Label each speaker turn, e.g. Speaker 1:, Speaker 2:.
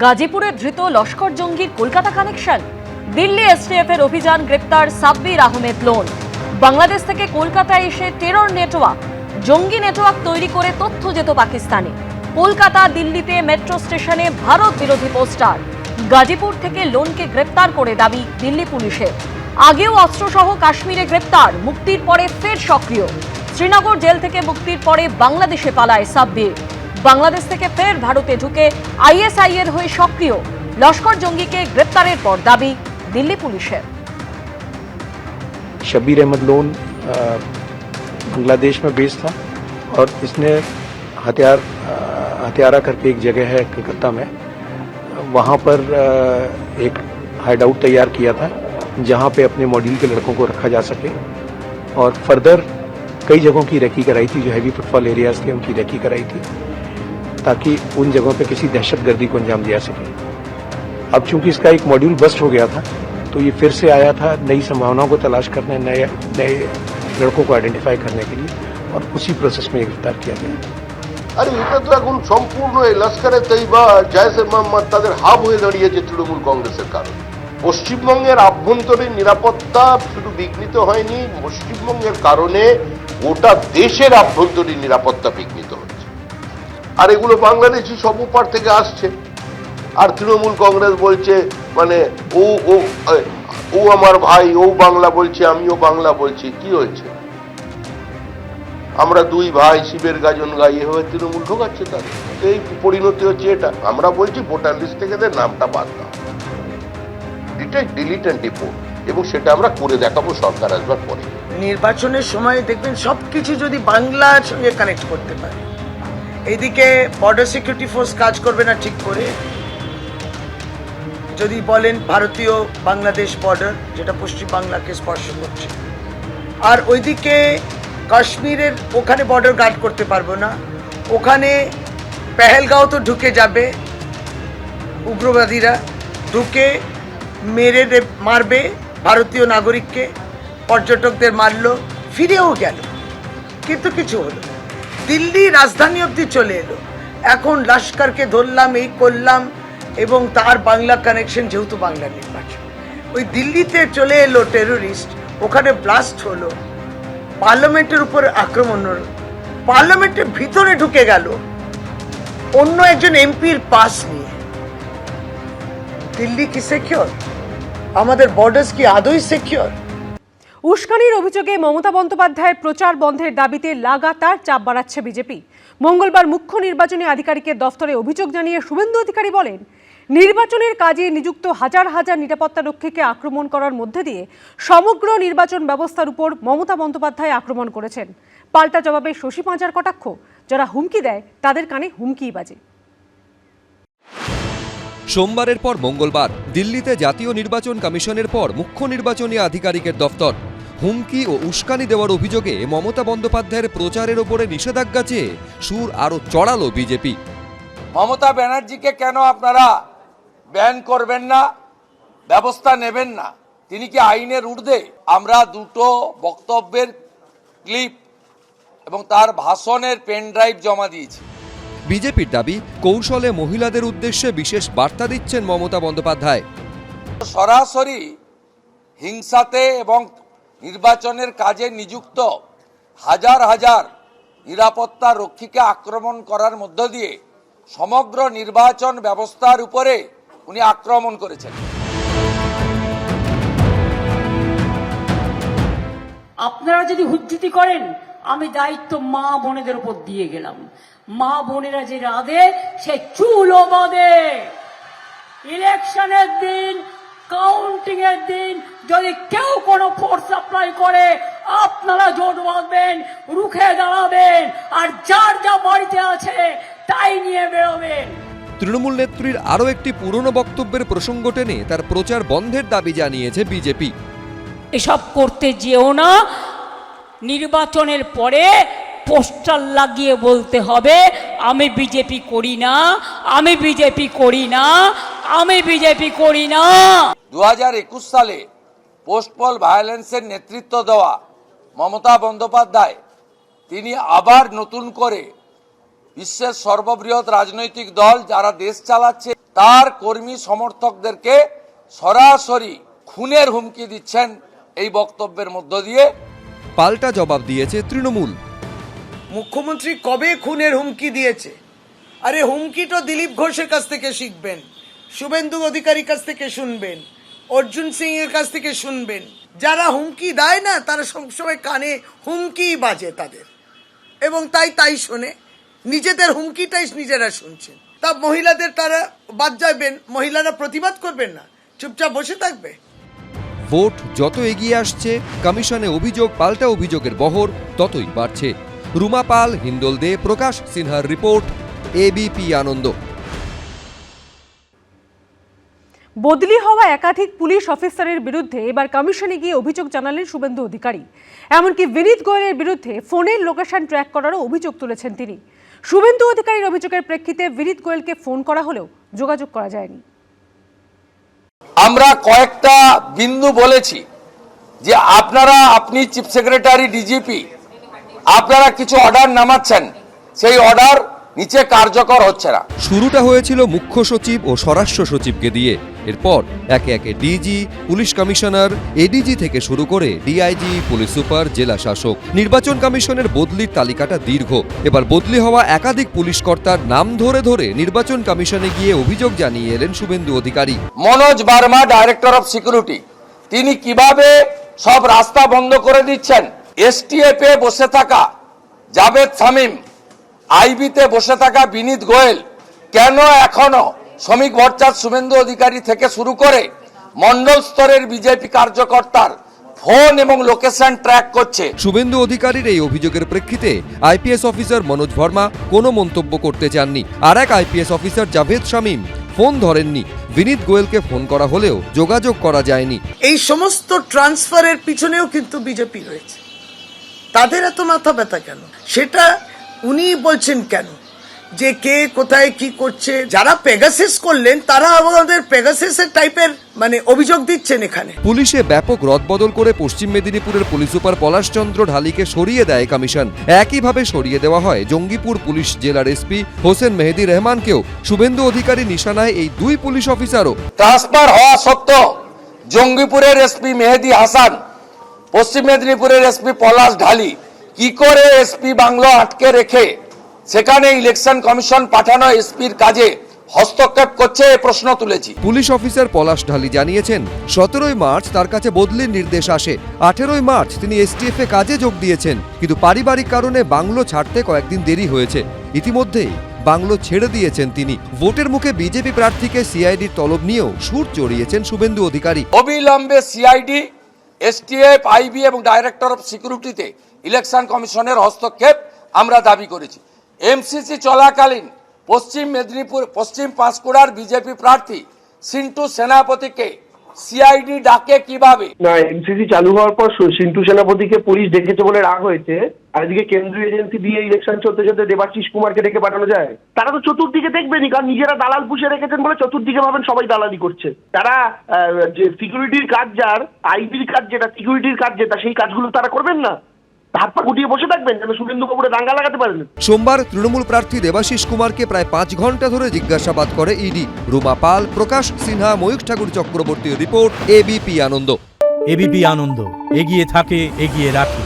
Speaker 1: গাজীপুরে ধৃত লস্কর জঙ্গির কলকাতা কানেকশন। দিল্লি এসটিএফ এর অভিযান, গ্রেপ্তার সাব্বির আহমেদ লোন। বাংলাদেশ থেকে কলকাতায় এসে টেরর নেটওয়ার্ক, জঙ্গি নেটওয়ার্ক তৈরি করে তথ্য যেত পাকিস্তানে। কলকাতা দিল্লিতে মেট্রো স্টেশনে ভারত বিরোধী পোস্টার। গাজীপুর থেকে লোনকে গ্রেপ্তার করে দাবি দিল্লি পুলিশের। আগেও অস্ত্রসহ কাশ্মীরে গ্রেপ্তার, মুক্তির পরে ফের সক্রিয়। শ্রীনগর জেল থেকে মুক্তির পরে বাংলাদেশে পালায় সাব্বির। বাংলাদেশ থেকে ফের ভারতে ঢুকে আইএসআই এর হয়ে সক্রিয়। লস্কর জঙ্গিকে গ্রেপ্তারের পর दाबी दिल्ली पुलिसेर।
Speaker 2: शब्बीर अहमद लोन बांग्लादेश में बेस्ड था और इसने हथियारा करके एक जगह है कलकत्ता में, वहाँ पर एक हाइड आउट तैयार किया था जहाँ पे अपने मॉड्यूल के लड़कों को रखा जा सके, और फर्दर कई जगहों की रेकी कराई थी, जो हैवी फुटफॉल एरियाज थे उनकी रेकी कराई थी ताकि उन जगहों पे किसी दहशतगर्दी को अंजाम दिया सके। अब चूंकि इसका एक मॉड्यूल बस्ट हो गया था तो ये फिर से आया था नई संभावनाओं को तलाश करने, नए लड़कों को आइडेंटिफाई करने के लिए, और उसी प्रोसेस में गिरफ्तार किया गया।
Speaker 3: আরে এটা তো এখন সম্পূর্ণ এই লস্করে তৈবা জয়সে মোহাম্মদ তাদের হাব হয়ে দাঁড়িয়েছে তৃণমূল কংগ্রেসের কারণে। পশ্চিমবঙ্গের আভ্যন্তরীণ নিরাপত্তা শুধু বিঘ্নিত হয়নি, পশ্চিমবঙ্গের কারণে গোটা দেশের আভ্যন্তরীণ নিরাপত্তা বিঘ্নিত হচ্ছে। আর এগুলো বাংলাদেশি সব উপার থেকে আসছে। আর তৃণমূল কংগ্রেস বলছে মানে ও ও ও আমার ভাই, ও বাংলা বলছে, আমিও বাংলা বলছি। কি হয়েছে? আমরা দুই ভাই শিবের গাজন গাইয়ে হয়ে তৃণমূল ঢোকাচ্ছে তাদের। এই পরিণতি হচ্ছে এটা। আমরা বলছি ভোটার লিস্ট থেকে নামটা বাদ দাও, ডিলিট অ্যান্ড ডিপোর্ট, এবং সেটা আমরা করে দেখাবো সরকার আসবার পরে।
Speaker 4: নির্বাচনের সময় দেখবেন সবকিছু যদি বাংলার সঙ্গে কানেক্ট করতে পারে। এইদিকে বর্ডার সিকিউরিটি ফোর্স কাজ করবে না ঠিক করে, যদি বলেন ভারতীয় বাংলাদেশ বর্ডার, যেটা পশ্চিম বাংলাকে স্পর্শ করছে। আর ওইদিকে কাশ্মীরের ওখানে বর্ডার গার্ড করতে পারবো না, ওখানে পেহেলগাঁও তো ঢুকে যাবে উগ্রবাদীরা, ঢুকে মেরে মারবে ভারতীয় নাগরিককে, পর্যটকদের মারলো, ফিরেও গেল, কিন্তু কিছু হলো। দিল্লি রাজধানী অবধি চলে এলো। এখন লস্করকে ধরলাম, এই করলাম, এবং তার বাংলা কানেকশন, যেহেতু বাংলা নির্বাচন, ওই দিল্লিতে চলে এলো টেরোরিস্ট, ওখানে ব্লাস্ট হলো, পার্লামেন্টের উপর আক্রমণ হলো, পার্লামেন্টের ভিতরে ঢুকে গেল অন্য একজন এমপির পাস নিয়ে। দিল্লি কি সিকিউর? আমাদের বর্ডার্স কি আদৌ সিকিউর?
Speaker 1: উস্কানির অভিযোগে মমতা বন্দ্যোপাধ্যায়ের প্রচার বন্ধের দাবিতে লাগাতার চাপ বাড়াচ্ছে বিজেপি। মঙ্গলবার মুখ্য নির্বাচনী আধিকারিকের দফতরে অভিযোগ জানিয়ে শুভেন্দু অধিকারী বলেন, নির্বাচনের কাজে নিযুক্ত হাজার হাজার নিরাপত্তারক্ষীকে আক্রমণ করার মধ্যে দিয়ে সমগ্র নির্বাচন ব্যবস্থার উপর মমতা বন্দ্যোপাধ্যায় আক্রমণ করেছেন। পাল্টা জবাবে শশী পাঁচার কটাক্ষ, যারা হুমকি দেয় তাদের কানে হুমকিই বাজে।
Speaker 5: সোমবারের পর মঙ্গলবার দিল্লিতে জাতীয় নির্বাচন কমিশনের পর মুখ্য নির্বাচনী আধিকারিকের দফতর। হুমকি ও উস্কানি দেওয়ার অভিযোগে মমতা বন্দ্যোপাধ্যায়ের প্রচারের ওপরে নিষেধাজ্ঞা চেয়ে সুর আরও চড়ালো বিজেপি।
Speaker 6: মমতা ব্যানার্জিকে কেন আপনারা ব্যান করবেন না, ব্যবস্থা নেবেন না? তিনি কি আইনের ঊর্ধ্বে? আমরা দুটো বক্তব্যের ক্লিপ এবং তার ভাষণের পেন ড্রাইভ জমা দিয়েছি।
Speaker 5: বিজেপির দাবি, কৌশলে মহিলাদের উদ্দেশ্যে বিশেষ বার্তা দিচ্ছেন মমতা বন্দ্যোপাধ্যায়।
Speaker 6: সরাসরি হিংসাতে এবং নির্বাচনের কাজে নিযুক্ত হাজার হাজার নিরাপত্তা রক্ষীকে আক্রমণ করার মধ্য দিয়ে সমগ্র নির্বাচন ব্যবস্থার উপরে উনি আক্রমণ করেছেন।
Speaker 7: আপনারা যদি হুজ্জতি করেন, আমি দায়িত্ব মা বোনেদের উপর দিয়ে গেলাম। মা বোনেরা যে রাধে, সে চুলও বাঁধে। ইলেকশনের দিন, কাউন্টিং এর দিন যদি কেউ কোনো ফোর্স সাপ্লাই করে, আপনারা জোট বাঁধবেন, রুখে দাঁড়াবেন, আর যার যা বাড়িতে আছে তাই নিয়ে বেরোবেন।
Speaker 5: তৃণমূল নেত্রীর আরও একটি পুরনো বক্তব্যের প্রসঙ্গ টেনে তার প্রচার বন্ধের দাবি জানিয়েছে বিজেপি।
Speaker 7: এসব করতে যেও না, নির্বাচনের পরে পোস্টার লাগিয়ে বলতে হবে, আমি বিজেপি করি না, আমি বিজেপি করি না, আমি বিজেপি করি না।
Speaker 6: 2021 সালে পোস্টপল ভায়োলেন্সের নেতৃত্ব দেওয়া মমতা বন্দ্যোপাধ্যায় তিনি আবার নতুন করে বিশ্বের সর্ববৃহৎ রাজনৈতিক দল যারা দেশ চালাচ্ছে তার কর্মী সমর্থকদেরকে সরাসরি খুনের হুমকি দিচ্ছেন এই বক্তব্যের মধ্য দিয়ে।
Speaker 5: পাল্টা জবাব দিয়েছে তৃণমূল।
Speaker 4: মুখ্যমন্ত্রী কবে খুনের হুমকি দিয়েছে? আরে হুমকি তো দিলীপ ঘোষের কাছ থেকে শিখবেন, শুভেন্দু অধিকারীর কাছ থেকে শুনবেন, অর্জুন সিং এর কাছ থেকে শুনবেন। যারা হুমকি দেয় না তারা সবসময় কানে হুমকি বাজে তাদের, এবং তাই শোনে, নিজেদের হুমকিটাই নিজেরা শুনছেন। তা মহিলাদের তারা বাদ যাবেন, মহিলারা প্রতিবাদ করবেন না, চুপচাপ বসে থাকবে।
Speaker 5: ভোট যত এগিয়ে আসছে কমিশনে অভিযোগ পাল্টা অভিযোগের বহর ততই বাড়ছে। রুমা পাল, হিন্দোল দে, প্রকাশ সিনহার রিপোর্ট, এবিপি আনন্দ।
Speaker 8: বদলি হওয়া একাধিক পুলিশ অফিসারের বিরুদ্ধে এবার কমিশনে গিয়ে অভিযোগ জানালেন শুভেন্দু অধিকারী। এমনকি বিনীত গোয়েলের বিরুদ্ধে ফোনের লোকেশন ট্র্যাক করারও অভিযোগ তুলেছেন তিনি। শুভেন্দু অধিকারীর অভিযোগের প্রেক্ষিতে বিনীত গোয়েলকে ফোন করা হলেও যোগাযোগ করা যায়নি।
Speaker 6: আমরা কয়েকটা বিন্দু বলেছি যে আপনি চিফ সেক্রেটারি, ডিজিপি, আপনারা কিছু অর্ডার নামাচ্ছেন, সেই অর্ডার নিচে কার্যকর হচ্ছে না।
Speaker 5: শুরুটা হয়েছিল মুখ্য সচিব ও স্বরাষ্ট্র সচিবকে দিয়ে, এরপর একে একে ডিজি, পুলিশ কমিশনার, এডিজি থেকে শুরু করে ডিআইজি, পুলিশ সুপার, জেলা শাসক। নির্বাচন কমিশনের বদলির তালিকাটা দীর্ঘ। এবার বদলি হওয়া একাধিক পুলিশ কর্তার নাম ধরে ধরে নির্বাচন কমিশনে গিয়ে অভিযোগ জানিয়ে এলেন Suvendu Adhikari.
Speaker 6: Manoj Verma, director of security, তিনি কিভাবে সব রাস্তা বন্ধ করে দিচ্ছেন। এসটিএফ এ বসে থাকা জাভেদ শামীম, আইবিতে বসে থাকা বিনীত গোয়েল কেন এখনো শ্রমিক ভট্টাচার্য, শুভেন্দু অধিকারী থেকে শুরু করে মন্ডল স্তরের বিজেপি কার্যকর্তার ফোন এবং লোকেশন ট্র্যাক করছে।
Speaker 5: শুভেন্দু অধিকারীর এই অভিযোগের প্রেক্ষিতে আইপিএস অফিসার মনোজ ভার্মা কোনো মন্তব্য করতে চাননি। আর এক IPS officer Javed Shamim phone ধরেননি। বিনীত গোয়েলকে ফোন করা হলেও যোগাযোগ করা যায়নি।
Speaker 4: এই সমস্ত ট্রান্সফারের পিছনেও কিন্তু বিজেপি রয়েছে। তাদের এত মাথা ব্যথা কেন সেটা উনি বলছেন কেন, যে কে কোথায় কি করছে। যারা পেগাসিস করলেন তারা আমাদের পেগাসিসের টাইপের অভিযোগ দিচ্ছেন এখানে।
Speaker 5: পুলিশে ব্যাপক রদবদল করে পশ্চিম মেদিনীপুরের পুলিশ সুপার পলাশচন্দ্র ঢালিকে সরিয়ে দেয় কমিশন। একইভাবে সরিয়ে দেওয়া হয় জঙ্গিপুর পুলিশ জেলার এসপি হোসেন মেহেদি রহমানকেও। শুভেন্দু অধিকারী নিশানায় এই দুই পুলিশ অফিসারও।
Speaker 6: ট্রান্সফার হওয়া সত্ত্বেও জঙ্গিপুরের এসপি মেহেদি হাসান, পশ্চিম মেদিনীপুরের এসপি পলাশ ঢালি কি করে এসপি বাংলো আটকে রেখে সেখানে ইলেকশন কমিশন পাঠানো এসপির কাজে হস্তক্ষেপ করছে, এ প্রশ্ন তুলেছি।
Speaker 5: পুলিশ অফিসার পলাশ ঢালি জানিয়েছেন 17ই মার্চ তার কাছে বদলির নির্দেশ আসে। 18ই মার্চ তিনি এসটিএফ এ কাজে যোগ দিয়েছেন, কিন্তু পারিবারিক কারণে বাংলো ছাড়তে কয়েকদিন দেরি হয়েছে। ইতিমধ্যেই বাংলো ছেড়ে দিয়েছেন তিনি। ভোটের মুখে বিজেপি প্রার্থীকে সিআইডির তলব নিয়েও সুর চড়িয়েছেন শুভেন্দু অধিকারী।
Speaker 6: অবিলম্বে সিআইডি, এসটিএফ, আইবি এবং ডাইরেক্টর অফ সিকিউরিটিতে ইলেকশন কমিশনের হস্তক্ষেপ আমরা দাবি করেছি। এমসিসি চলাকালীন পশ্চিম মেদিনীপুর, পশ্চিম পাঁশকুড়ার বিজেপি প্রার্থী সিন্টু সেনাপতিকে সিআইডি ডাকে কিভাবে?
Speaker 9: না, এমসিসি চালু হওয়ার পর সিন্টু সেনাপতিকে পুলিশ ডেকেছে বলে রাগ হয়েছে, আর এদিকে কেন্দ্রীয় এজেন্সি দিয়ে ইলেকশন চলতে চলতে দেবাশিস কুমারকে ডেকে পাঠানো যায়? তারা তো চতুর্দিকে দেখবেনি, কারণ নিজেরা দালাল পুষে রেখেছেন বলে চতুর্দিকে ভাবেন সবাই দালালি করছে। তারা যে সিকিউরিটির কাজ, যার আইবির কাজ যেটা, সিকিউরিটির কাজ যেটা, সেই কাজগুলো তারা করবেন না, হাত পা গুটিয়ে বসে থাকবেন যেন শুভেন্দু বাবুরে দাঙ্গা লাগাতে পারেন।
Speaker 5: সোমবার তৃণমূল প্রার্থী দেবাশিস কুমারকে প্রায় 5 ঘন্টা ধরে জিজ্ঞাসাবাদ করে ইডি। রুমা পাল, প্রকাশ সিনহা, ময়ূখ ঠাকুর চক্রবর্তীর রিপোর্ট, এবিপি আনন্দ।
Speaker 10: এবিপি আনন্দ, এগিয়ে থাকে, এগিয়ে রাখে।